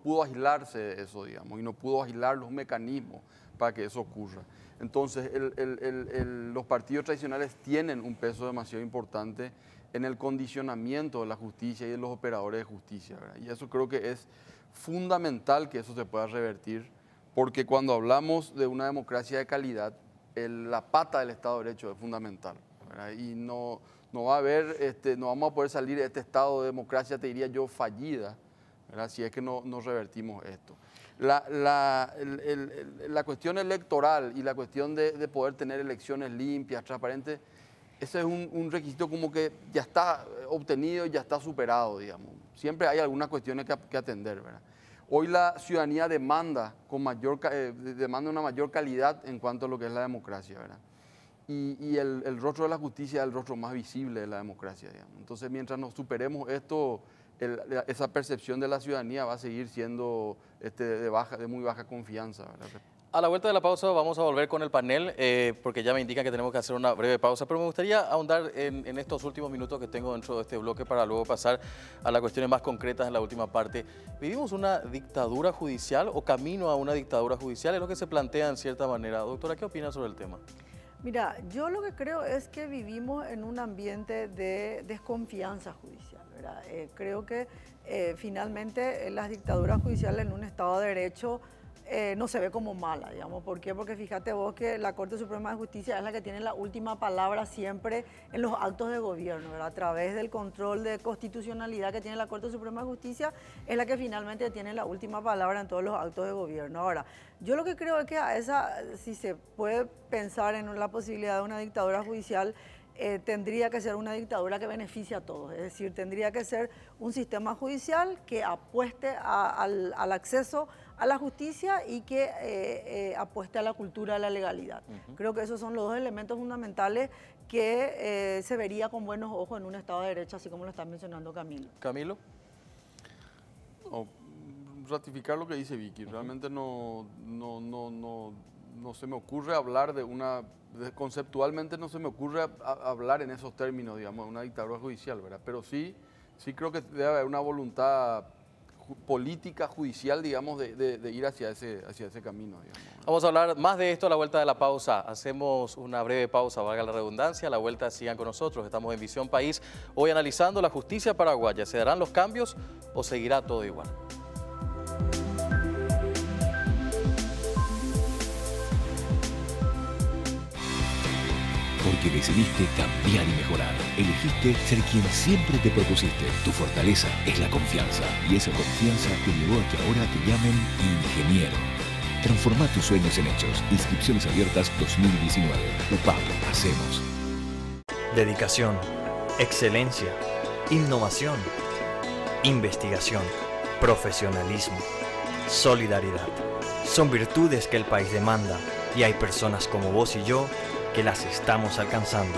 pudo aislarse de eso, digamos, y no pudo aislar los mecanismos para que eso ocurra. Entonces, los partidos tradicionales tienen un peso demasiado importante en el condicionamiento de la justicia y de los operadores de justicia, ¿verdad? Y eso creo que es fundamental que eso se pueda revertir, porque cuando hablamos de una democracia de calidad, la pata del Estado de Derecho es fundamental, ¿verdad? Y no va a haber, no vamos a poder salir de este estado de democracia, te diría yo, fallida, ¿verdad? Si es que no revertimos esto. La cuestión electoral y la cuestión de poder tener elecciones limpias, transparentes, ese es un requisito como que ya está obtenido y ya está superado, digamos. Siempre hay algunas cuestiones que atender, ¿verdad? Hoy la ciudadanía demanda una mayor calidad en cuanto a lo que es la democracia, ¿verdad? Y el rostro de la justicia es el rostro más visible de la democracia, digamos. Entonces, mientras nos superemos esto, esa percepción de la ciudadanía va a seguir siendo de muy baja confianza, ¿verdad? A la vuelta de la pausa vamos a volver con el panel, porque ya me indican que tenemos que hacer una breve pausa, pero me gustaría ahondar en estos últimos minutos que tengo dentro de este bloque para luego pasar a las cuestiones más concretas en la última parte. ¿Vivimos una dictadura judicial o camino a una dictadura judicial? Es lo que se plantea en cierta manera. Doctora, ¿qué opina sobre el tema? Mira, yo lo que creo es que vivimos en un ambiente de desconfianza judicial, ¿verdad? Creo que finalmente las dictaduras judiciales en un Estado de Derecho no se ve como mala, digamos. ¿Por qué? Porque fíjate vos que la Corte Suprema de Justicia es la que tiene la última palabra siempre en los actos de gobierno, ¿verdad? A través del control de constitucionalidad que tiene la Corte Suprema de Justicia, es la que finalmente tiene la última palabra en todos los actos de gobierno. Ahora, yo lo que creo es que si se puede pensar en la posibilidad de una dictadura judicial, tendría que ser una dictadura que beneficie a todos, es decir, tendría que ser un sistema judicial que apueste al acceso a la justicia y que apueste a la cultura de la legalidad. Creo que esos son los dos elementos fundamentales que se vería con buenos ojos en un Estado de Derecho, así como lo está mencionando Camilo. Camilo. Ratificar lo que dice Vicky. Realmente no se me ocurre hablar de una... Conceptualmente no se me ocurre hablar en esos términos, digamos, de una dictadura judicial, ¿verdad? Pero sí creo que debe haber una voluntad política, judicial, digamos, de ir hacia ese camino, digamos. Vamos a hablar más de esto a la vuelta de la pausa. Hacemos una breve pausa, valga la redundancia. A la vuelta sigan con nosotros. Estamos en Visión País, hoy analizando la justicia paraguaya. ¿Se darán los cambios o seguirá todo igual? Porque decidiste cambiar y mejorar. Elegiste ser quien siempre te propusiste. Tu fortaleza es la confianza. Y esa confianza te llevó a que ahora te llamen ingeniero. Transforma tus sueños en hechos. Inscripciones abiertas 2019. UPAP. Hacemos. Dedicación, excelencia, innovación, investigación, profesionalismo, solidaridad. Son virtudes que el país demanda y hay personas como vos y yo que las estamos alcanzando.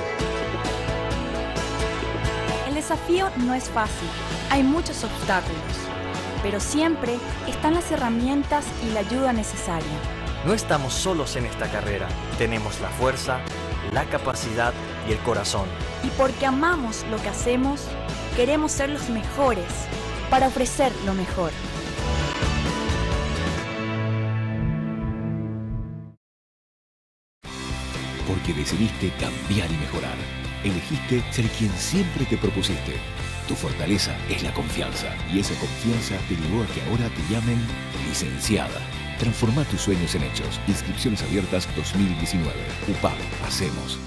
El desafío no es fácil, hay muchos obstáculos, pero siempre están las herramientas y la ayuda necesaria. No estamos solos en esta carrera, tenemos la fuerza, la capacidad y el corazón. Y porque amamos lo que hacemos, queremos ser los mejores para ofrecer lo mejor. Porque decidiste cambiar y mejorar. Elegiste ser quien siempre te propusiste. Tu fortaleza es la confianza. Y esa confianza te llevó a que ahora te llamen licenciada. Transforma tus sueños en hechos. Inscripciones abiertas 2019. UPAP. Hacemos.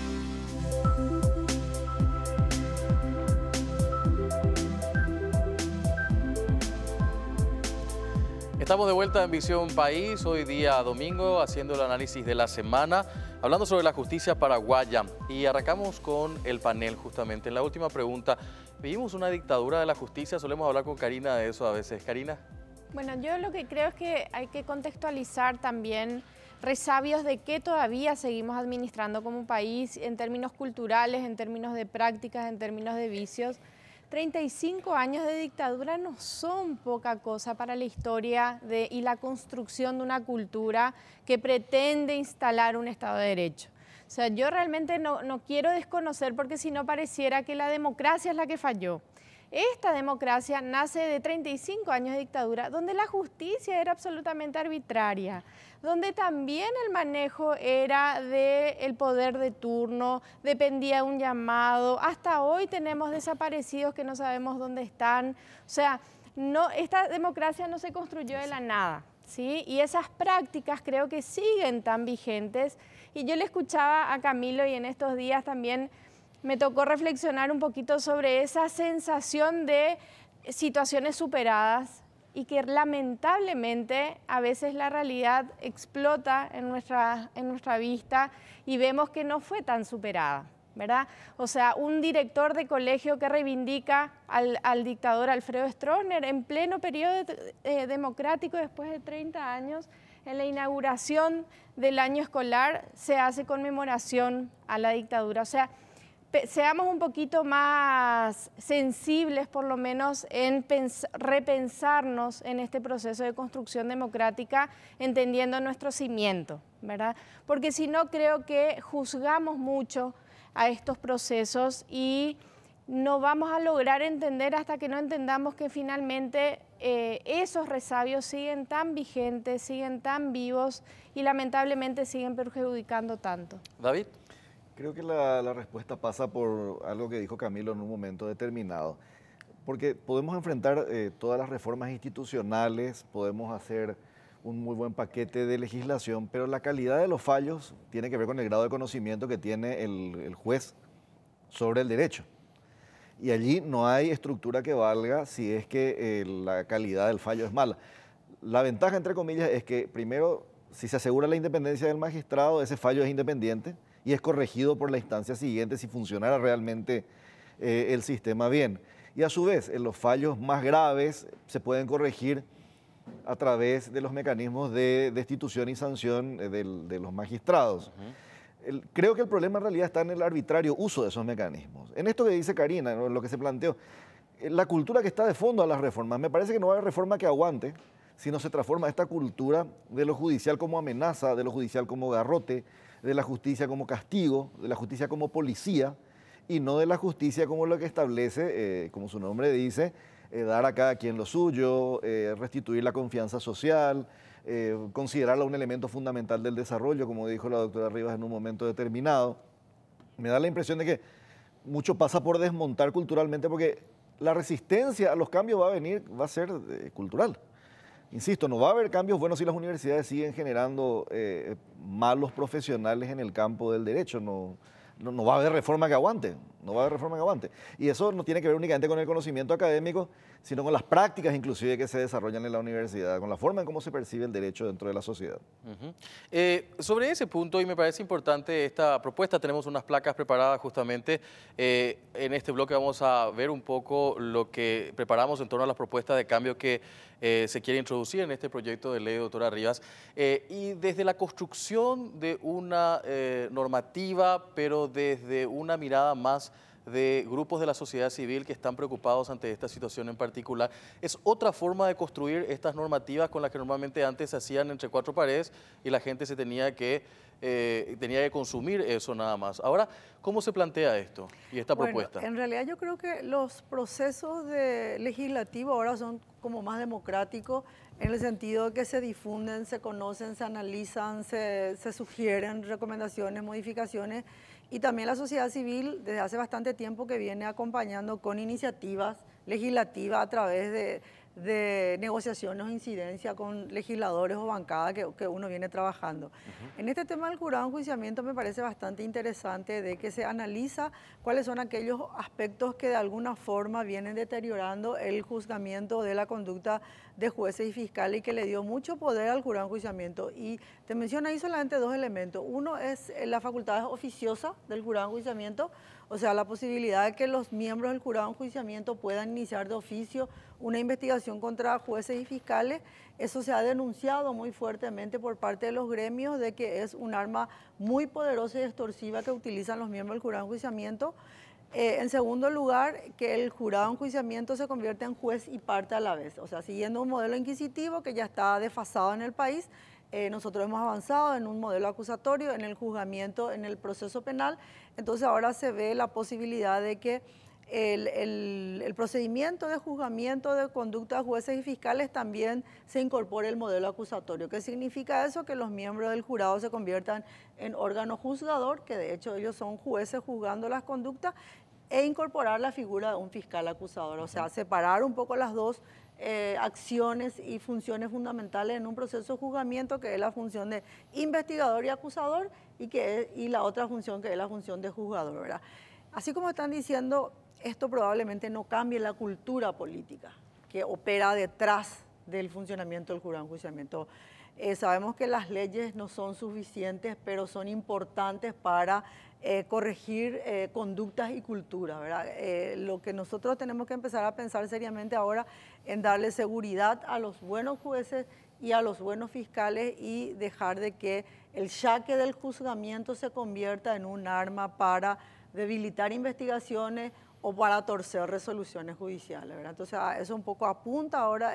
Estamos de vuelta en Visión País, hoy día domingo, haciendo el análisis de la semana, hablando sobre la justicia paraguaya. Y arrancamos con el panel justamente. En la última pregunta, ¿vivimos una dictadura de la justicia? Solemos hablar con Karina de eso a veces. Karina. Bueno, yo lo que creo es que hay que contextualizar también resabios de qué todavía seguimos administrando como país en términos culturales, en términos de prácticas, en términos de vicios. 35 años de dictadura no son poca cosa para la historia y la construcción de una cultura que pretende instalar un Estado de Derecho. O sea, yo realmente no quiero desconocer porque si no pareciera que la democracia es la que falló. Esta democracia nace de 35 años de dictadura, donde la justicia era absolutamente arbitraria, donde también el manejo era del poder de turno, dependía de un llamado. Hasta hoy tenemos desaparecidos que no sabemos dónde están. O sea, esta democracia no se construyó de la nada, ¿sí? Y esas prácticas creo que siguen tan vigentes. Y yo le escuchaba a Camilo y en estos días también me tocó reflexionar un poquito sobre esa sensación de situaciones superadas y que lamentablemente a veces la realidad explota en nuestra vista y vemos que no fue tan superada, ¿verdad? O sea, un director de colegio que reivindica al dictador Alfredo Stroessner en pleno periodo democrático después de 30 años, en la inauguración del año escolar se hace conmemoración a la dictadura. O sea, seamos un poquito más sensibles, por lo menos, en repensarnos en este proceso de construcción democrática, entendiendo nuestro cimiento, ¿verdad? Porque si no, creo que juzgamos mucho a estos procesos y no vamos a lograr entender hasta que no entendamos que finalmente esos resabios siguen tan vigentes, siguen tan vivos y lamentablemente siguen perjudicando tanto. David. Creo que la respuesta pasa por algo que dijo Camilo en un momento determinado, porque podemos enfrentar todas las reformas institucionales, podemos hacer un muy buen paquete de legislación, pero la calidad de los fallos tiene que ver con el grado de conocimiento que tiene el juez sobre el derecho. Y allí no hay estructura que valga si es que la calidad del fallo es mala. La ventaja, entre comillas, es que primero, si se asegura la independencia del magistrado, ese fallo es independiente y es corregido por la instancia siguiente si funcionara realmente el sistema bien. Y a su vez, en los fallos más graves se pueden corregir a través de los mecanismos de destitución y sanción de los magistrados. Creo que el problema en realidad está en el arbitrario uso de esos mecanismos. En esto que dice Karina, ¿no?, lo que se planteó, la cultura que está de fondo a las reformas, me parece que no va a haber reforma que aguante si no se transforma esta cultura de lo judicial como amenaza, de lo judicial como garrote, de la justicia como castigo, de la justicia como policía, y no de la justicia como lo que establece, como su nombre dice, dar a cada quien lo suyo, restituir la confianza social, considerarla un elemento fundamental del desarrollo, como dijo la doctora Rivas en un momento determinado. Me da la impresión de que mucho pasa por desmontar culturalmente, porque la resistencia a los cambios va a ser cultural. Insisto, no va a haber cambios buenos si las universidades siguen generando malos profesionales en el campo del derecho. No va a haber reforma que aguante, no va a haber reforma que aguante. Y eso no tiene que ver únicamente con el conocimiento académico, sino con las prácticas inclusive que se desarrollan en la universidad, con la forma en cómo se percibe el derecho dentro de la sociedad. Sobre ese punto, y me parece importante esta propuesta, tenemos unas placas preparadas justamente. En este bloque vamos a ver un poco lo que preparamos en torno a las propuestas de cambio que se quiere introducir en este proyecto de ley, doctora Rivas. Y desde la construcción de una normativa, pero desde una mirada más de grupos de la sociedad civil que están preocupados ante esta situación en particular. Es otra forma de construir estas normativas con las que normalmente antes se hacían entre cuatro paredes y la gente se tenía que consumir eso nada más. Ahora, ¿cómo se plantea esto y esta propuesta? En realidad yo creo que los procesos legislativos ahora son como más democráticos en el sentido de que se difunden, se conocen, se analizan, se sugieren recomendaciones, modificaciones. Y también la sociedad civil desde hace bastante tiempo que viene acompañando con iniciativas legislativas a través de negociaciones o incidencia con legisladores o bancadas que uno viene trabajando. En este tema del jurado de enjuiciamiento me parece bastante interesante de que se analiza cuáles son aquellos aspectos que de alguna forma vienen deteriorando el juzgamiento de la conducta de jueces y fiscales y que le dio mucho poder al jurado de enjuiciamiento. Y te menciono ahí solamente dos elementos. Uno es la facultad oficiosa del jurado de enjuiciamiento, o sea, la posibilidad de que los miembros del jurado de enjuiciamiento puedan iniciar de oficio una investigación contra jueces y fiscales. Eso se ha denunciado muy fuertemente por parte de los gremios de que es un arma muy poderosa y extorsiva que utilizan los miembros del jurado de enjuiciamiento. En segundo lugar, que el jurado de enjuiciamiento se convierte en juez y parte a la vez. O sea, siguiendo un modelo inquisitivo que ya está desfasado en el país, nosotros hemos avanzado en un modelo acusatorio, en el juzgamiento, en el proceso penal. Entonces ahora se ve la posibilidad de que el procedimiento de juzgamiento de conducta de jueces y fiscales también se incorpore el modelo acusatorio. ¿Qué significa eso? Que los miembros del jurado se conviertan en órgano juzgador, que de hecho ellos son jueces juzgando las conductas, e incorporar la figura de un fiscal acusador. O sea, separar un poco las dos acciones y funciones fundamentales en un proceso de juzgamiento, que es la función de investigador y acusador, y la otra función que es la función de juzgador, ¿verdad? Así como están diciendo, esto probablemente no cambie la cultura política que opera detrás del funcionamiento del jurado de enjuiciamiento. Sabemos que las leyes no son suficientes, pero son importantes para corregir conductas y cultura, ¿verdad? Lo que nosotros tenemos que empezar a pensar seriamente ahora en darle seguridad a los buenos jueces y a los buenos fiscales y dejar de que el jaque del juzgamiento se convierta en un arma para debilitar investigaciones o para torcer resoluciones judiciales, ¿verdad? Entonces, eso un poco apunta ahora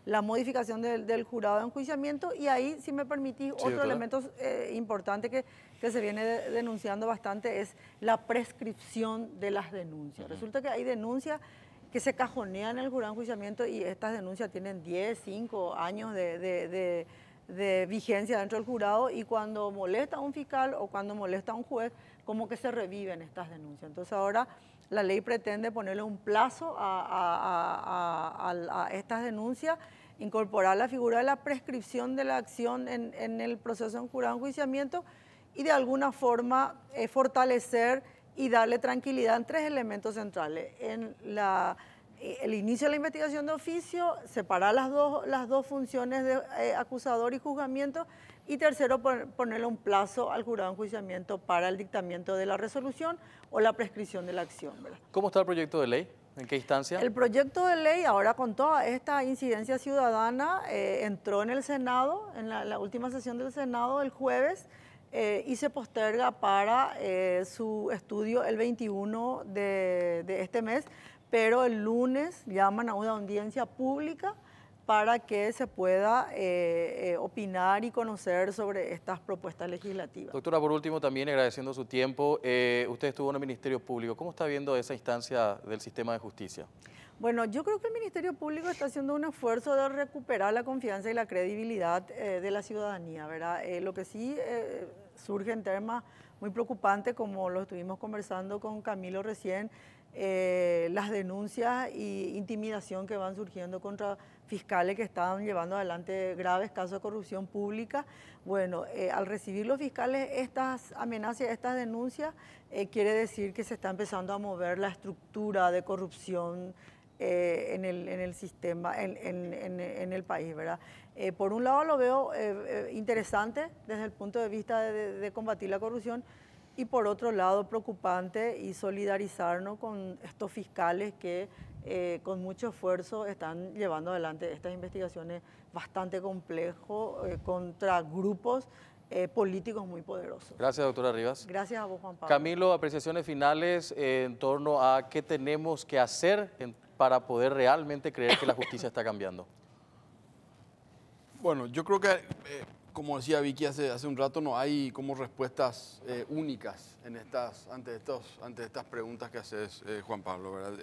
la modificación del jurado de enjuiciamiento. Y ahí, si me permitís, sí, otro elemento importante que se viene denunciando bastante es la prescripción de las denuncias. Resulta que hay denuncias que se cajonean en el jurado de enjuiciamiento y estas denuncias tienen 10, 5 años de vigencia dentro del jurado, y cuando molesta a un fiscal o cuando molesta a un juez, como que se reviven estas denuncias. Entonces ahora la ley pretende ponerle un plazo a estas denuncias, incorporar la figura de la prescripción de la acción en el proceso de jurado de enjuiciamiento y de alguna forma fortalecer y darle tranquilidad en tres elementos centrales. En el inicio de la investigación de oficio, separar las dos funciones de acusador y juzgamiento, y tercero, ponerle un plazo al jurado de enjuiciamiento para el dictamiento de la resolución o la prescripción de la acción, ¿verdad? ¿Cómo está el proyecto de ley? ¿En qué instancia? El proyecto de ley, ahora con toda esta incidencia ciudadana, entró en el Senado, en la última sesión del Senado el jueves, y se posterga para su estudio el 21 de este mes, pero el lunes llaman a una audiencia pública para que se pueda opinar y conocer sobre estas propuestas legislativas. Doctora, por último, también agradeciendo su tiempo, usted estuvo en el Ministerio Público. ¿Cómo está viendo esa instancia del sistema de justicia? Bueno, yo creo que el Ministerio Público está haciendo un esfuerzo de recuperar la confianza y la credibilidad de la ciudadanía, ¿verdad? Lo que sí surge en temas muy preocupantes, como lo estuvimos conversando con Camilo recién, las denuncias e intimidación que van surgiendo contra fiscales que están llevando adelante graves casos de corrupción pública. Bueno, al recibir los fiscales estas amenazas, estas denuncias, quiere decir que se está empezando a mover la estructura de corrupción en el sistema, en el país, ¿verdad? Por un lado lo veo interesante desde el punto de vista de combatir la corrupción, y por otro lado preocupante, y solidarizarnos con estos fiscales que con mucho esfuerzo están llevando adelante estas investigaciones bastante complejas contra grupos políticos muy poderosos. Gracias, doctora Rivas. Gracias a vos, Juan Pablo. Camilo, apreciaciones finales en torno a qué tenemos que hacer para poder realmente creer que la justicia está cambiando. Bueno, yo creo que, como decía Vicky hace un rato, no hay como respuestas únicas ante estas preguntas que haces, Juan Pablo, ¿verdad?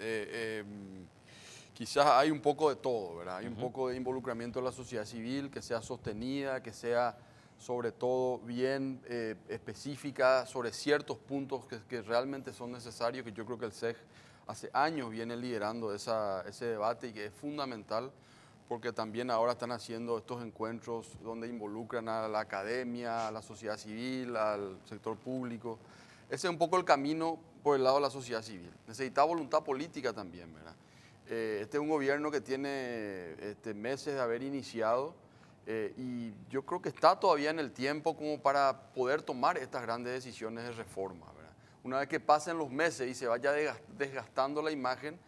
Quizás hay un poco de todo, ¿verdad? Hay un poco de involucramiento de la sociedad civil, que sea sostenida, que sea sobre todo bien específica sobre ciertos puntos que realmente son necesarios, que yo creo que el SEG hace años viene liderando ese debate y que es fundamental, porque también ahora están haciendo estos encuentros donde involucran a la academia, a la sociedad civil, al sector público. Ese es un poco el camino por el lado de la sociedad civil. Necesita voluntad política también, ¿verdad? Este es un gobierno que tiene meses de haber iniciado y yo creo que está todavía en el tiempo como para poder tomar estas grandes decisiones de reforma, ¿verdad? Una vez que pasen los meses y se vaya desgastando la imagen,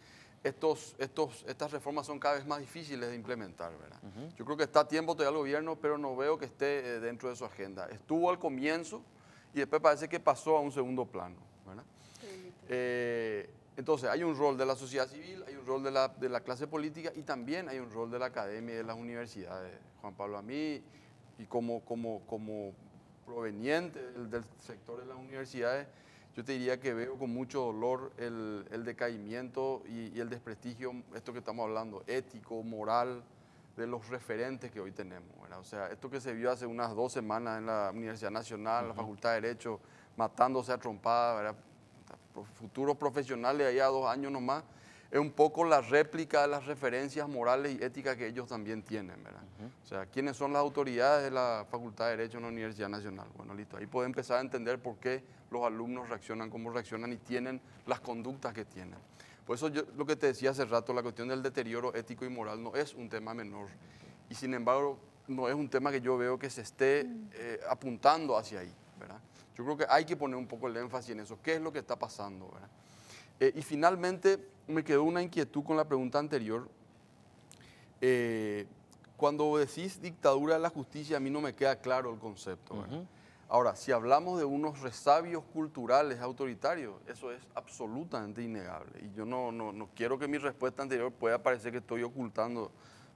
estas reformas son cada vez más difíciles de implementar, ¿verdad? Yo creo que está a tiempo todavía el gobierno, pero no veo que esté dentro de su agenda. Estuvo al comienzo y después parece que pasó a un segundo plano, ¿verdad? Entonces hay un rol de la sociedad civil, hay un rol de la clase política y también hay un rol de la academia y de las universidades. Juan Pablo, a mí, y como proveniente del sector de las universidades, yo te diría que veo con mucho dolor el decaimiento y el desprestigio, esto que estamos hablando, ético, moral, de los referentes que hoy tenemos, ¿verdad? O sea, esto que se vio hace unas 2 semanas en la Universidad Nacional, la Facultad de Derecho, matándose a trompadas, ¿verdad? Futuros profesionales allá 2 años nomás, es un poco la réplica de las referencias morales y éticas que ellos también tienen, ¿verdad? O sea, ¿quiénes son las autoridades de la Facultad de Derecho en la Universidad Nacional? Bueno, listo, ahí puede empezar a entender por qué los alumnos reaccionan como reaccionan y tienen las conductas que tienen. Por eso yo lo que te decía hace rato, la cuestión del deterioro ético y moral no es un tema menor y sin embargo no es un tema que yo veo que se esté apuntando hacia ahí, ¿verdad? Yo creo que hay que poner un poco el énfasis en eso, qué es lo que está pasando, ¿verdad? Y finalmente me quedó una inquietud con la pregunta anterior. Cuando decís dictadura de la justicia, a mí no me queda claro el concepto, ¿verdad? Ahora, si hablamos de unos resabios culturales autoritarios, eso es absolutamente innegable. Y yo no quiero que mi respuesta anterior pueda parecer que estoy ocultando,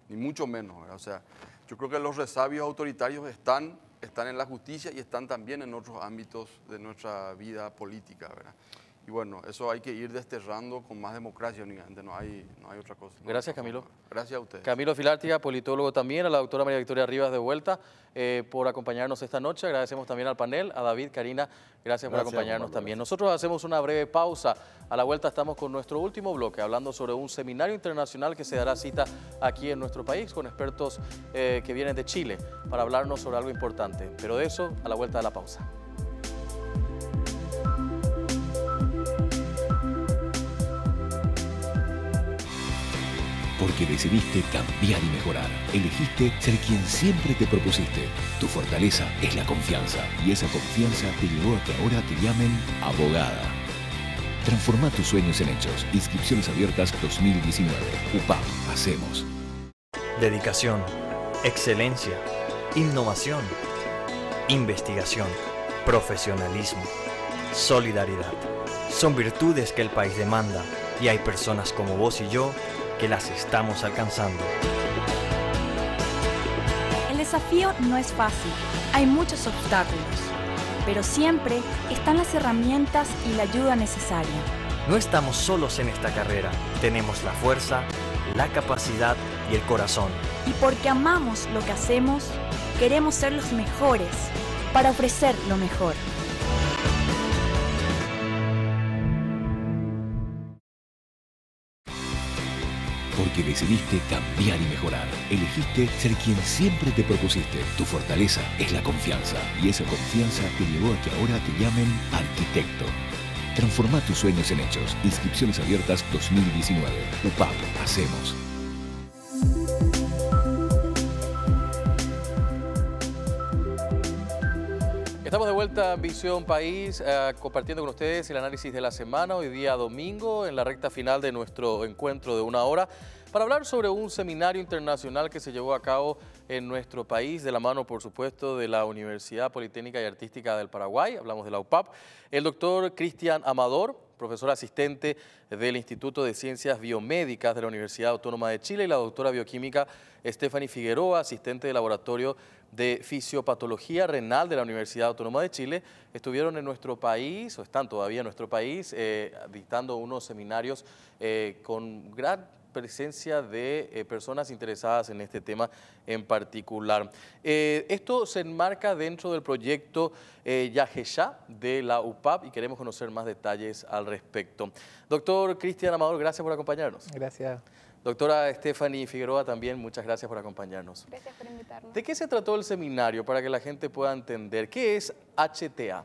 ni mucho menos, ¿verdad? O sea, yo creo que los resabios autoritarios están en la justicia y están también en otros ámbitos de nuestra vida política, ¿verdad? Y bueno, eso hay que ir desterrando con más democracia únicamente, no hay otra cosa. Gracias, Camilo. Gracias a ustedes. Camilo Filártiga, politólogo también, a la doctora María Victoria Rivas de vuelta por acompañarnos esta noche. Agradecemos también al panel, a David, Karina, gracias por acompañarnos también. Nosotros hacemos una breve pausa. A la vuelta estamos con nuestro último bloque, hablando sobre un seminario internacional que se dará cita aquí en nuestro país con expertos que vienen de Chile para hablarnos sobre algo importante. Pero de eso, a la vuelta de la pausa. Porque decidiste cambiar y mejorar. Elegiste ser quien siempre te propusiste. Tu fortaleza es la confianza. Y esa confianza te llevó a que ahora te llamen abogada. Transforma tus sueños en hechos. Inscripciones abiertas 2019. UPAP, hacemos. Dedicación, excelencia, innovación, investigación, profesionalismo, solidaridad. Son virtudes que el país demanda y hay personas como vos y yo que las estamos alcanzando. El desafío no es fácil, hay muchos obstáculos, pero siempre están las herramientas y la ayuda necesaria. No estamos solos en esta carrera, tenemos la fuerza, la capacidad y el corazón. Y porque amamos lo que hacemos, queremos ser los mejores para ofrecer lo mejor. Porque decidiste cambiar y mejorar. Elegiste ser quien siempre te propusiste. Tu fortaleza es la confianza. Y esa confianza te llevó a que ahora te llamen arquitecto. Transforma tus sueños en hechos. Inscripciones abiertas 2019. UPAP, hacemos. Estamos de vuelta en Visión País, compartiendo con ustedes el análisis de la semana, hoy día domingo, en la recta final de nuestro encuentro de 1 hora, para hablar sobre un seminario internacional que se llevó a cabo en nuestro país, de la mano, por supuesto, de la Universidad Politécnica y Artística del Paraguay, hablamos de la UPAP, el doctor Cristian Amador, profesor asistente del Instituto de Ciencias Biomédicas de la Universidad Autónoma de Chile, y la doctora bioquímica Stephanie Figueroa, asistente de laboratorio de Fisiopatología Renal de la Universidad Autónoma de Chile, estuvieron en nuestro país, o están todavía en nuestro país, dictando unos seminarios con gran presencia de personas interesadas en este tema en particular. Esto se enmarca dentro del proyecto Yajesha de la UPAP y queremos conocer más detalles al respecto. Doctor Cristian Amador, gracias por acompañarnos. Gracias. Doctora Stephanie Figueroa, también muchas gracias por acompañarnos. Gracias por invitarnos. ¿De qué se trató el seminario para que la gente pueda entender? ¿Qué es HTA?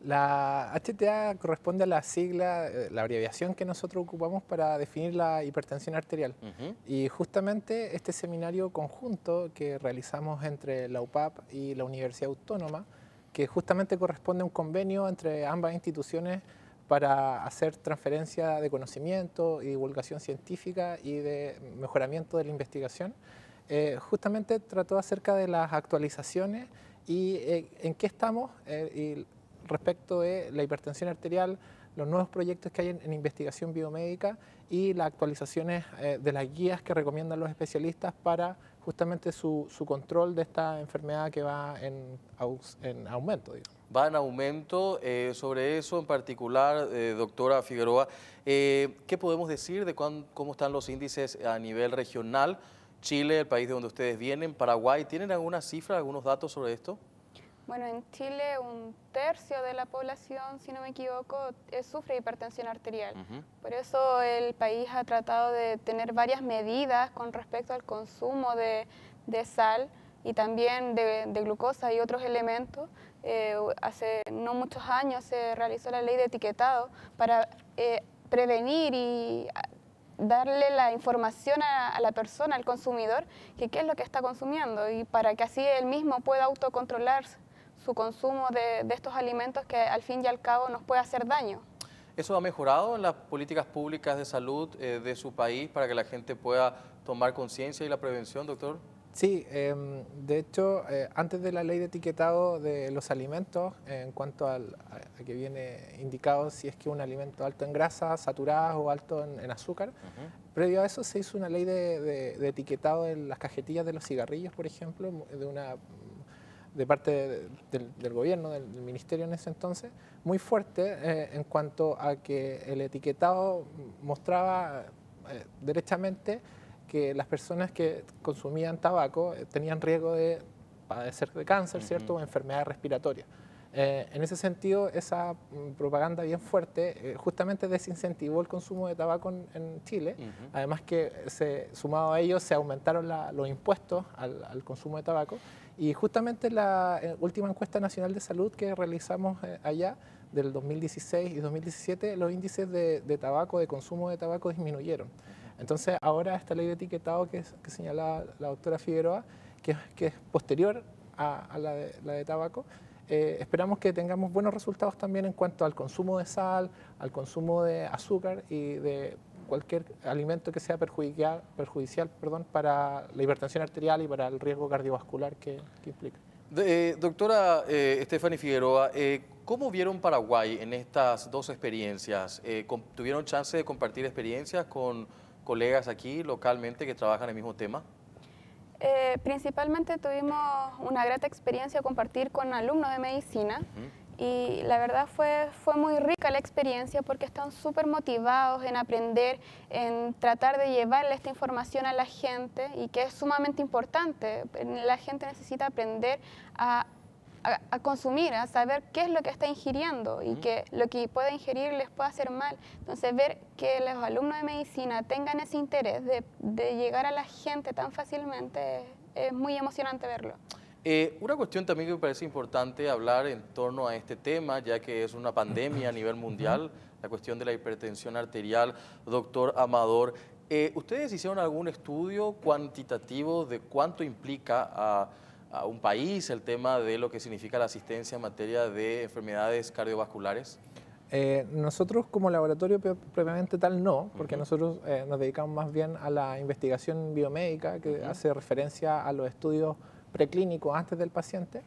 La HTA corresponde a la sigla, la abreviación que nosotros ocupamos para definir la hipertensión arterial. Y justamente este seminario conjunto que realizamos entre la UPAP y la Universidad Autónoma, que justamente corresponde a un convenio entre ambas instituciones para hacer transferencia de conocimiento y divulgación científica y de mejoramiento de la investigación, justamente trató acerca de las actualizaciones y en qué estamos y respecto de la hipertensión arterial, los nuevos proyectos que hay en investigación biomédica y las actualizaciones de las guías que recomiendan los especialistas para justamente su control de esta enfermedad que va en aumento, digamos. Va en aumento. Sobre eso en particular, doctora Figueroa, ¿qué podemos decir de cómo están los índices a nivel regional? Chile, el país de donde ustedes vienen, Paraguay, ¿tienen alguna cifra, algunos datos sobre esto? Bueno, en Chile 1/3 de la población, si no me equivoco, sufre hipertensión arterial. Por eso el país ha tratado de tener varias medidas con respecto al consumo de sal y también de glucosa y otros elementos. Hace no muchos años se realizó la ley de etiquetado para prevenir y darle la información a la persona, al consumidor, que qué es lo que está consumiendo y para que así él mismo pueda autocontrolar su consumo de estos alimentos que al fin y al cabo nos puede hacer daño. ¿Eso ha mejorado en las políticas públicas de salud de su país para que la gente pueda tomar conciencia y la prevención, doctor? Sí, de hecho, antes de la ley de etiquetado de los alimentos, en cuanto a que viene indicado si es que un alimento alto en grasas saturadas o alto en azúcar, previo a eso se hizo una ley de etiquetado en las cajetillas de los cigarrillos, por ejemplo, de parte del gobierno, del ministerio en ese entonces, muy fuerte en cuanto a que el etiquetado mostraba derechamente que las personas que consumían tabaco tenían riesgo de padecer de cáncer, ¿cierto?, o enfermedades respiratorias. En ese sentido, esa propaganda bien fuerte justamente desincentivó el consumo de tabaco en Chile, además que sumado a ello se aumentaron los impuestos al consumo de tabaco, y justamente la última encuesta nacional de salud que realizamos allá, del 2016 y 2017, los índices de tabaco, de consumo de tabaco disminuyeron. Entonces ahora esta ley de etiquetado que señalaba la doctora Figueroa, que es posterior a la de tabaco, esperamos que tengamos buenos resultados también en cuanto al consumo de sal, al consumo de azúcar y de cualquier alimento que sea perjudicial para la hipertensión arterial y para el riesgo cardiovascular que implica. Doctora Stephanie Figueroa, ¿cómo vieron Paraguay en estas dos experiencias? ¿Tuvieron chance de compartir experiencias con colegas aquí localmente que trabajan en el mismo tema? Principalmente tuvimos una grata experiencia compartir con alumnos de medicina. Y la verdad fue muy rica la experiencia porque están súper motivados en aprender, en tratar de llevarle esta información a la gente y que es sumamente importante. La gente necesita aprender a consumir, a saber qué es lo que está ingiriendo y que lo que puede ingerir les puede hacer mal. Entonces ver que los alumnos de medicina tengan ese interés de llegar a la gente tan fácilmente es muy emocionante verlo. Una cuestión también que me parece importante hablar en torno a este tema, ya que es una pandemia a nivel mundial, la cuestión de la hipertensión arterial. Doctor Amador, ¿ustedes hicieron algún estudio cuantitativo de cuánto implica a un país el tema de lo que significa la asistencia en materia de enfermedades cardiovasculares? Nosotros como laboratorio propiamente tal no, porque nosotros nos dedicamos más bien a la investigación biomédica que hace referencia a los estudios preclínicos antes del paciente,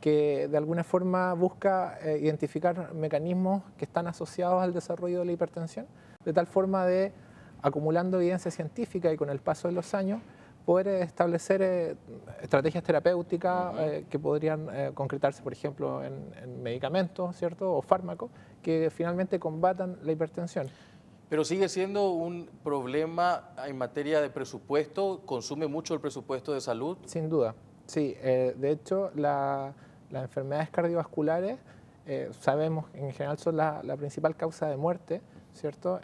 que de alguna forma busca identificar mecanismos que están asociados al desarrollo de la hipertensión, de tal forma de, acumulando evidencia científica y con el paso de los años, poder establecer estrategias terapéuticas que podrían concretarse, por ejemplo, en medicamentos, ¿cierto?, o fármacos que finalmente combatan la hipertensión. Pero sigue siendo un problema en materia de presupuesto, ¿consume mucho el presupuesto de salud? Sin duda. Sí, de hecho, las enfermedades cardiovasculares sabemos en general son la principal causa de muerte, ¿cierto?,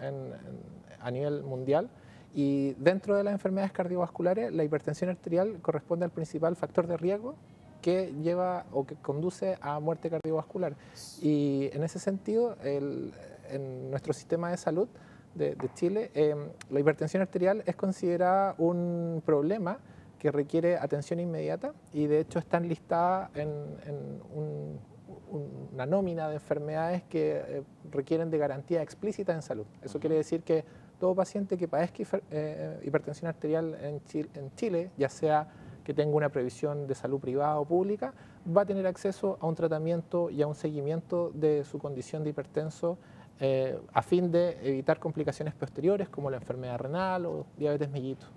a nivel mundial. Y dentro de las enfermedades cardiovasculares, la hipertensión arterial corresponde al principal factor de riesgo que lleva o que conduce a muerte cardiovascular. Y en ese sentido, en nuestro sistema de salud de Chile, la hipertensión arterial es considerada un problema que requiere atención inmediata y de hecho están listadas en una nómina de enfermedades que requieren de garantía explícita en salud. Eso quiere decir que todo paciente que padezca hipertensión arterial en Chile, ya sea que tenga una previsión de salud privada o pública, va a tener acceso a un tratamiento y a un seguimiento de su condición de hipertenso a fin de evitar complicaciones posteriores como la enfermedad renal o diabetes mellitus.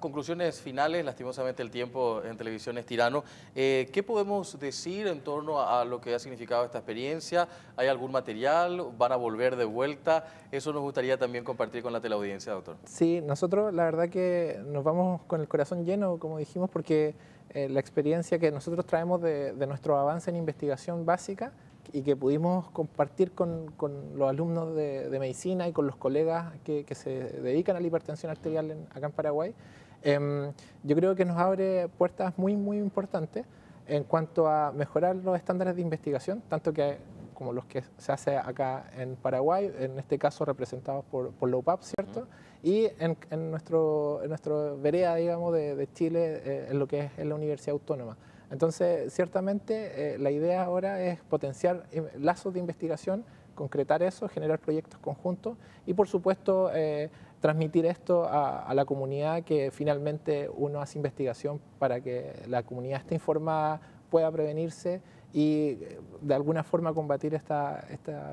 Conclusiones finales, lastimosamente el tiempo en televisión es tirano. ¿Qué podemos decir en torno a lo que ha significado esta experiencia? ¿Hay algún material? ¿Van a volver de vuelta? Eso nos gustaría también compartir con la teleaudiencia, doctor. Sí, nosotros la verdad que nos vamos con el corazón lleno, como dijimos, porque la experiencia que nosotros traemos de nuestro avance en investigación básica y que pudimos compartir con los alumnos de medicina y con los colegas que se dedican a la hipertensión arterial acá en Paraguay, yo creo que nos abre puertas muy importantes en cuanto a mejorar los estándares de investigación, tanto como los que se hace acá en Paraguay, en este caso representados por la UPAP, ¿cierto? Y en nuestro vereda, digamos, de Chile, en lo que es en la Universidad Autónoma. Entonces, ciertamente, la idea ahora es potenciar lazos de investigación, concretar eso, generar proyectos conjuntos y, por supuesto, transmitir esto a la comunidad, que finalmente uno hace investigación para que la comunidad esté informada, pueda prevenirse y de alguna forma combatir esta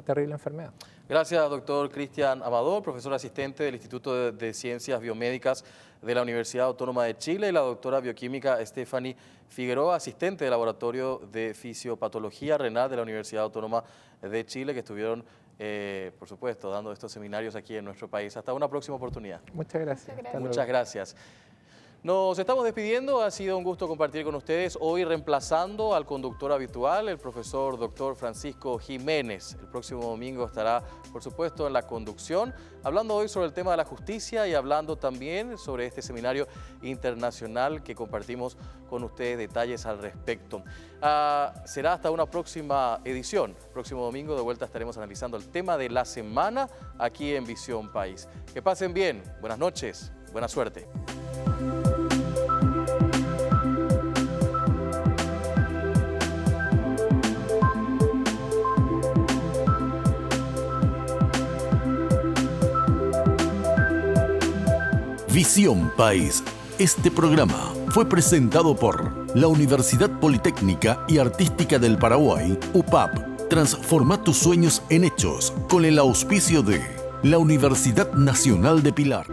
terrible enfermedad. Gracias, doctor Cristian Amador, profesor asistente del Instituto de Ciencias Biomédicas de la Universidad Autónoma de Chile, y la doctora bioquímica Stephanie Figueroa, asistente del Laboratorio de Fisiopatología Renal de la Universidad Autónoma de Chile, que estuvieron, por supuesto, dando estos seminarios aquí en nuestro país. Hasta una próxima oportunidad. Muchas gracias. Muchas gracias. Nos estamos despidiendo, ha sido un gusto compartir con ustedes, hoy reemplazando al conductor habitual, el profesor doctor Francisco Jiménez. El próximo domingo estará, por supuesto, en la conducción, hablando hoy sobre el tema de la justicia y hablando también sobre este seminario internacional que compartimos con ustedes detalles al respecto. Será hasta una próxima edición. El próximo domingo de vuelta estaremos analizando el tema de la semana aquí en Visión País. Que pasen bien, buenas noches, buena suerte. Visión País. Este programa fue presentado por la Universidad Politécnica y Artística del Paraguay, UPAP. Transforma tus sueños en hechos con el auspicio de la Universidad Nacional de Pilar.